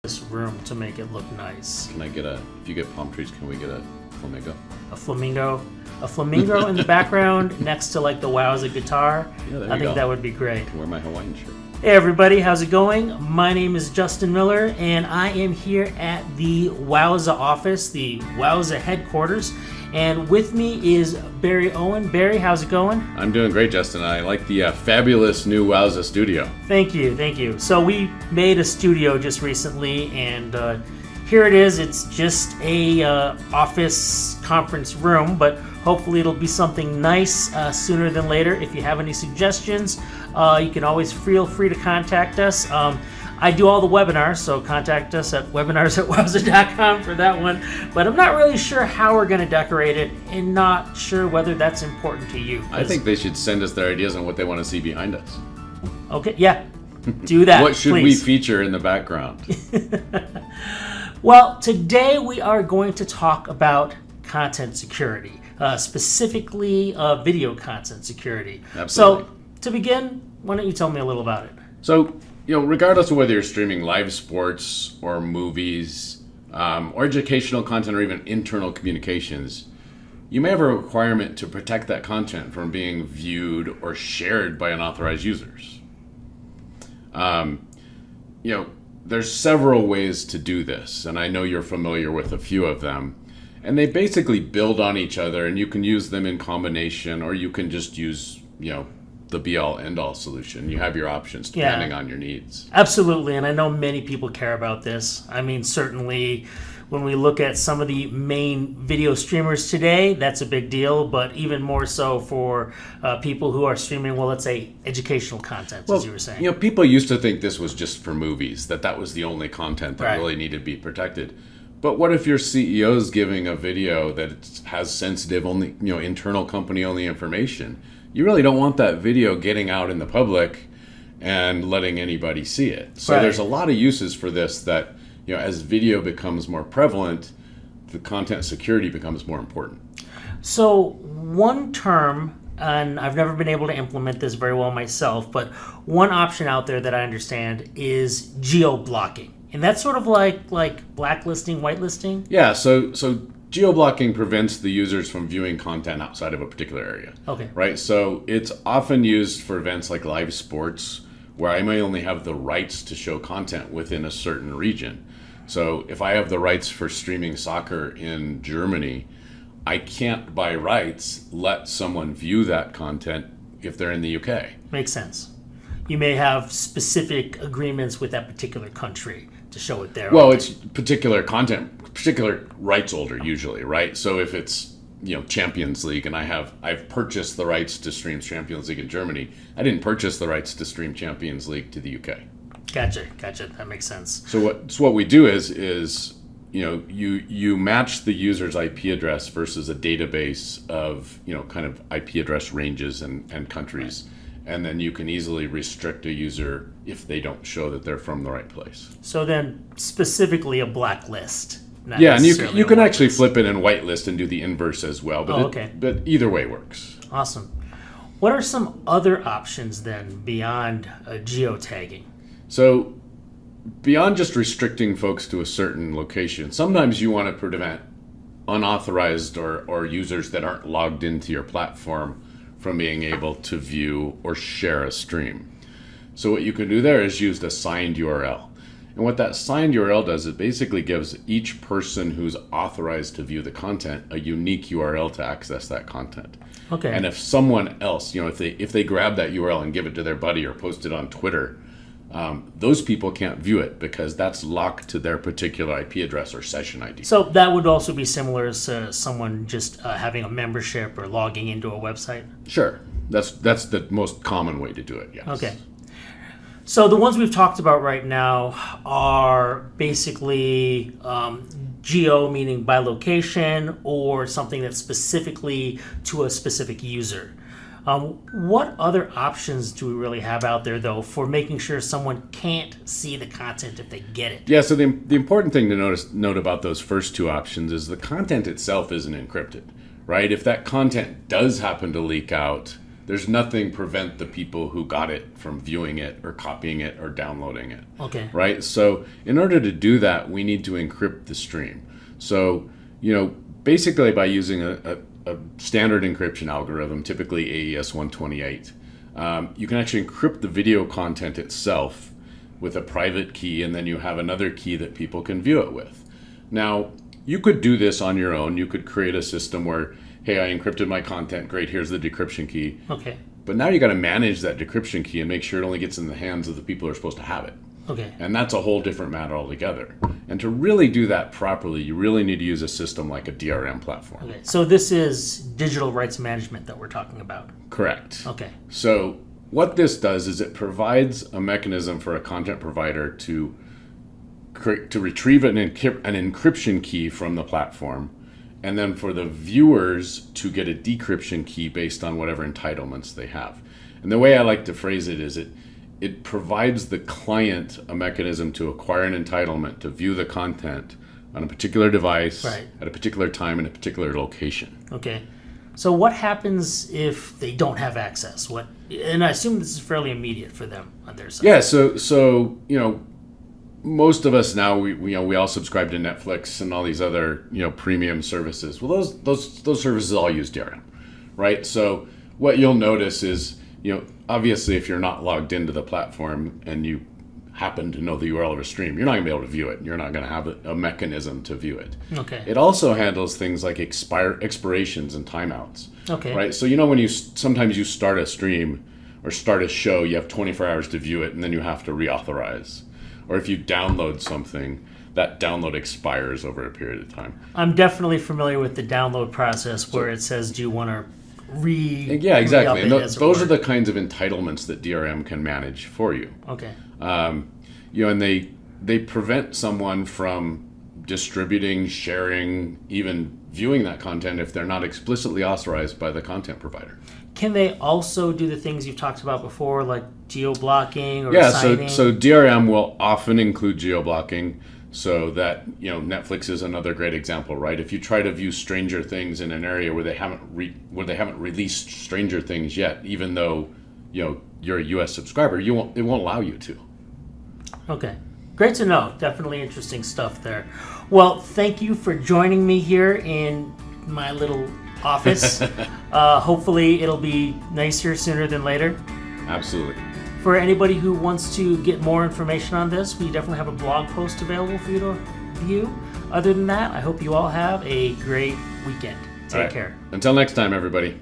this room to make it look nice. Can I get if you get palm trees, can we get a flamingo? A flamingo in the background next to like the Wowza guitar. Yeah, there I you think go. that would be great. I can wear my Hawaiian shirt. Hey everybody, how's it going? My name is Justin Miller and I am here at the Wowza office, the Wowza headquarters. And with me is Barry Owen. Barry, how's it going? I'm doing great, Justin. I like the fabulous new Wowza studio. Thank you. So we made a studio just recently, and here it is. It's just a office conference room, but hopefully it'll be something nice sooner than later. If you have any suggestions, you can always feel free to contact us. I do all the webinars, so contact us at webinars@wowza.com for that one. But I'm not really sure how we're going to decorate it and not sure whether that's important to you. I think they should send us their ideas on what they want to see behind us. Okay, yeah. Do that, What should please. we feature in the background? Well, today we are going to talk about content security, specifically video content security. Absolutely. So, to begin, why don't you tell me a little about it? So, regardless of whether you're streaming live sports or movies, or educational content or even internal communications, you may have a requirement to protect that content from being viewed or shared by unauthorized users. There's several ways to do this, and I know you're familiar with a few of them. And they basically build on each other, and you can use them in combination, or you can just use, the be-all, end-all solution. You have your options depending on your needs. Absolutely, and I know many people care about this. I mean, certainly when we look at some of the main video streamers today, that's a big deal, but even more so for people who are streaming, well, let's say educational content, as you were saying. People used to think this was just for movies, that was the only content that really needed to be protected. But what if your CEO is giving a video that has sensitive, only internal company-only information? You really don't want that video getting out in the public and letting anybody see it. So there's a lot of uses for this that, as video becomes more prevalent, the content security becomes more important. So one term, and I've never been able to implement this very well myself, but one option out there that I understand is Geo Blocking. And that's sort of like blacklisting, whitelisting? Yeah, so Geoblocking prevents the users from viewing content outside of a particular area. Okay. Right? So it's often used for events like live sports, where I may only have the rights to show content within a certain region. So if I have the rights for streaming soccer in Germany, I can't, by rights, let someone view that content if they're in the UK. Makes sense. You may have specific agreements with that particular country to show it there. Well, it's particular content, particular rights holder usually, right? So if it's Champions League and I've purchased the rights to stream Champions League in Germany, I didn't purchase the rights to stream Champions League to the UK. Gotcha. That makes sense. So what we do is you match the user's IP address versus a database of kind of IP address ranges and countries. Right. And then you can easily restrict a user if they don't show that they're from the right place. So then specifically a blacklist. Yeah, and you can actually flip it and whitelist and do the inverse as well. But but either way works. Awesome. What are some other options then beyond geotagging? So beyond just restricting folks to a certain location, sometimes you want to prevent unauthorized or users that aren't logged into your platform from being able to view or share a stream. So what you can do there is use a signed URL. And what that signed URL does, it basically gives each person who's authorized to view the content a unique URL to access that content. Okay. And if someone else, if they grab that URL and give it to their buddy or post it on Twitter, those people can't view it because that's locked to their particular IP address or session ID. So that would also be similar to someone just having a membership or logging into a website? Sure. That's the most common way to do it, yes. Okay. So the ones we've talked about right now are basically geo, meaning by location, or something that's specifically to a specific user. What other options do we really have out there, though, for making sure someone can't see the content if they get it? Yeah, so the important thing to note about those first two options is the content itself isn't encrypted, right? If that content does happen to leak out, there's nothing prevent the people who got it from viewing it or copying it or downloading it. Okay. Right? So in order to do that, we need to encrypt the stream. So, basically by using a standard encryption algorithm, typically AES 128, you can actually encrypt the video content itself with a private key, and then you have another key that people can view it with. Now, you could do this on your own. You could create a system where, hey, I encrypted my content. Great, here's the decryption key. Okay. But now you got to manage that decryption key and make sure it only gets in the hands of the people who are supposed to have it. Okay. And that's a whole different matter altogether. And to really do that properly, you really need to use a system like a DRM platform. Okay. So this is digital rights management that we're talking about. Correct. Okay. So what this does is it provides a mechanism for a content provider to retrieve an encryption key from the platform, and then for the viewers to get a decryption key based on whatever entitlements they have. And the way I like to phrase it is it provides the client a mechanism to acquire an entitlement to view the content on a particular device, right, at a particular time in a particular location. Okay. So what happens if they don't have access? And I assume this is fairly immediate for them on their side. Yeah, so most of us now we all subscribe to Netflix and all these other premium services. Well, those services all use DRM, right? So what you'll notice is obviously if you're not logged into the platform and you happen to know the URL of a stream, you're not going to be able to view it. You're not going to have a mechanism to view it. Okay. It also handles things like expirations and timeouts. Okay. Right? So when sometimes you start a stream or start a show, you have 24 hours to view it and then you have to reauthorize. Or if you download something, that download expires over a period of time. I'm definitely familiar with the download process where it says, do you want to Yeah, exactly. And those are the the kinds of entitlements that DRM can manage for you. Okay. And they prevent someone from distributing, sharing, even viewing that content if they're not explicitly authorized by the content provider. Can they also do the things you've talked about before, like geo-blocking or signing? So DRM will often include geo-blocking. So that Netflix is another great example, right? If you try to view Stranger Things in an area where they haven't released Stranger Things yet, even though you're a U.S. subscriber, it won't allow you to. Okay, great to know. Definitely interesting stuff there. Well, thank you for joining me here in my little office. Hopefully, it'll be nicer sooner than later. Absolutely. For anybody who wants to get more information on this, we definitely have a blog post available for you to view. Other than that, I hope you all have a great weekend. Take care. Until next time, everybody.